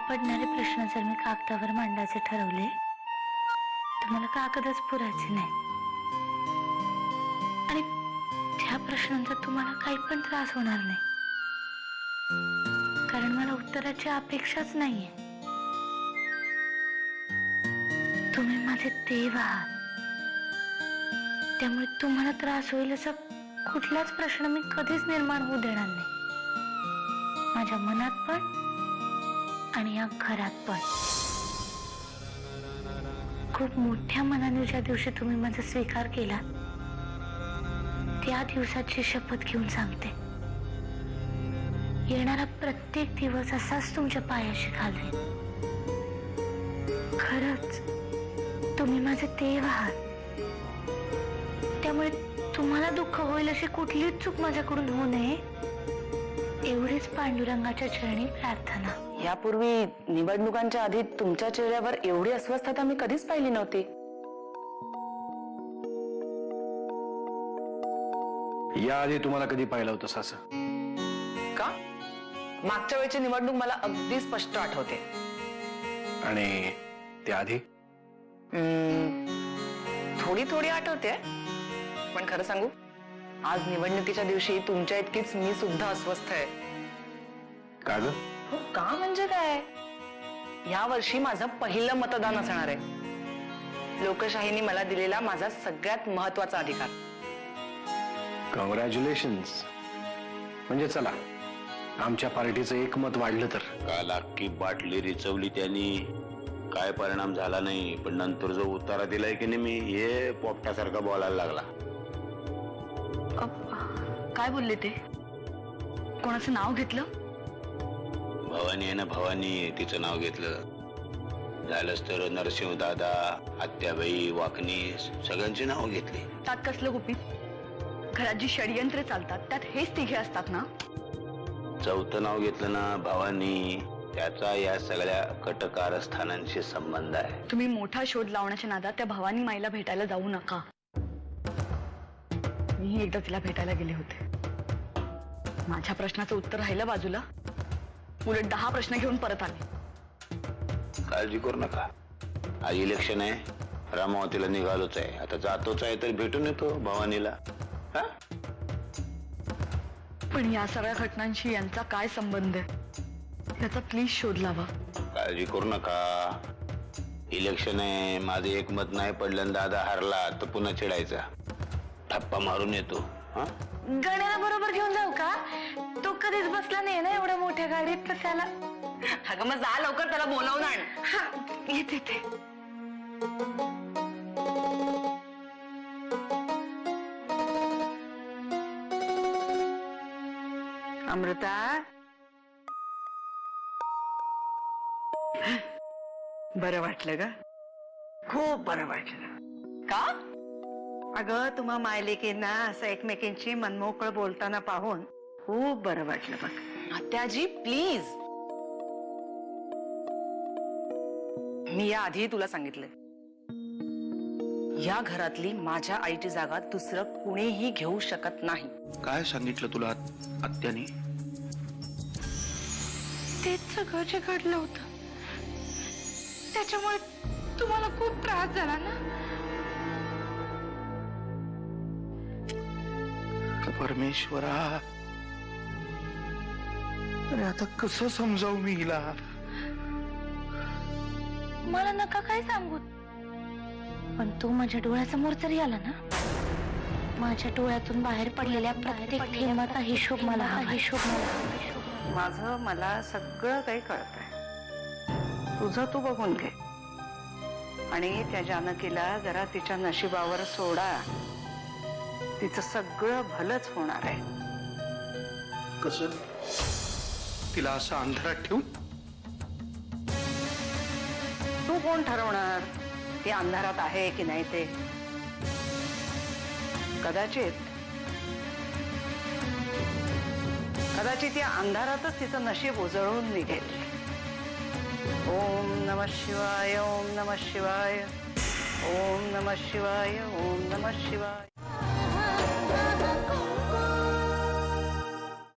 पडणारे प्रश्न जर मी कागदावर मांडायचे ठरवले तर मला कागदच पुरायचे नाही आणि त्या प्रश्नांचा तुम्हाला काही पण त्रास होणार नाही, कारण मला उत्तराची अपेक्षाच नाहीये. तुम्ही माझे देव आहात, त्यामुळे तुम्हाला त्रास होईल असा कुठलाच प्रश्न मी कधीच निर्माण होऊ देणार नाही, माझ्या मनात पण आणि या घरात पण. खूप मोठ्या मनाने ज्या दिवशी तुम्ही माझा स्वीकार केला त्या दिवसाची शपथ घेऊन सांगते, येणारा प्रत्येक दिवस असाच तुमच्या पायाशी घालवेन. खरंच तुम्ही माझे देव आहात, त्यामुळे तुम्हाला दुःख होईल अशी कुठलीच चूक माझ्याकडून होऊ नये एवढीच पांडुरंगाच्या चरणी प्रार्थना. यापूर्वी निवडणुकांच्या आधी तुमच्या चेहऱ्यावर एवढी अस्वस्थता मी कधीच पाहिली नव्हती. याआधी तुम्हाला कधी पाहिलं होतं असं? का? मागच्या वेळची निवडणूक मला अगदी स्पष्ट आठवते. आणि त्याआधी थोडी थोडी आठवते, पण खरं सांगू, आज निवडणुकीच्या दिवशी तुमच्या इतकीच मी सुद्धा अस्वस्थ आहे. का ग? हो, का म्हणजे काय, या वर्षी माझं पहिलं मतदान असणार आहे. लोकशाहीने मला दिलेला माझा सगळ्यात महत्वाचा अधिकार. कॉंग्रॅच्युलेशन्स. म्हणजे चला, आमच्या पार्टीचं एक मत वाढलं तर. काल अख्खी बाटली रिचवली त्यांनी, काय परिणाम झाला नाही, पण नंतर जो उतारा दिलाय की नाही मी, हे पोपटासारखा बोलायला लागला. काय बोलले ते? कोणाचं नाव घेतलं? भवानी आहे ना, भवानी, तिचं नाव घेतलं. झालंच तर नरसिंहदादा, आत्याबाई, वाकणी, सगळ्यांची नाव घेतली. त्यात कसलं गुपित? घरात जी षडयंत्र चालतात त्यात हेच तिघे असतात ना? चौथं नाव घेतलं ना, भवानी, त्याचा या सगळ्या कटकारस्थानांशी संबंध आहे. तुम्ही मोठा शोध लावण्याच्या नादात त्या भवानी माईला भेटायला जाऊ नका. मीही एकदा तिला भेटायला गेले होते. माझ्या प्रश्नाचं उत्तर राहिलं बाजूला, उलट 10 प्रश्न घेऊन परत आले. काळजी करू नका, आज इलेक्शन आहे, रामावतीला निघालोच आहे. आता जातोच आहे तर भेटून येतो भवानीला. पण या सगळ्या घटनांशी यांचा काय संबंध आहे याचा प्लीज शोध लावा. काळजी करू नका, इलेक्शन आहे, माझं एक मत नाही पडलं, दादा हारला तर पुन्हा चिडायचा. ठप्पा मारून येतो. गण्याला बरोबर घेऊन जाऊ का? तो कधीच बसला नाही ना एवढ्या मोठ्या गाडीत, तर त्याला. अगं मग जा लवकर, त्याला बोलावून आण. येते ते. अमृता, बरं वाटलं ग, खूप बरं वाटलं. का? अगं तुम्हा मायलेकींना असं एकमेकींची मनमोकळं बोलताना पाहून खूप बरं वाटलं बघ. आत्याजी प्लीज, मी या आधी तुला सांगितलंय, या घरातली माझ्या आईची जागा दुसरं कुणीही घेऊ शकत नाही. काय सांगितलं तुला आत्याने? तेच सगळं जे घडलं होतं त्याच्यामुळे तुम्हाला खूप त्रास झाला ना. परमेश्वरा, अरे आता कसं समजावू मी हिला? मला नका काय सांगू, पण तू माझ्या डोळ्यासमोर जरी आला ना, माझ्या डोळ्यातून बाहेर पडलेल्या प्रत्येक थेंबाचा हिशोब मला हवा. माझं मला सगळं काही कळतंय, तुझं तू बघून घे. आणि त्या जानकीला जरा तिच्या नशिबावर सोडा, तिचं सगळं भलंच होणार आहे. कसं? तिला असं अंधारात ठेवून? तू कोण ठरवणार ती अंधारात आहे की नाही ते? कदाचित या अंधारातच तिचं नशीब उजळून निघेल. ओम नमः शिवाय, ओम नमः शिवाय, ओम नमः शिवाय, ओम नमः शिवाय.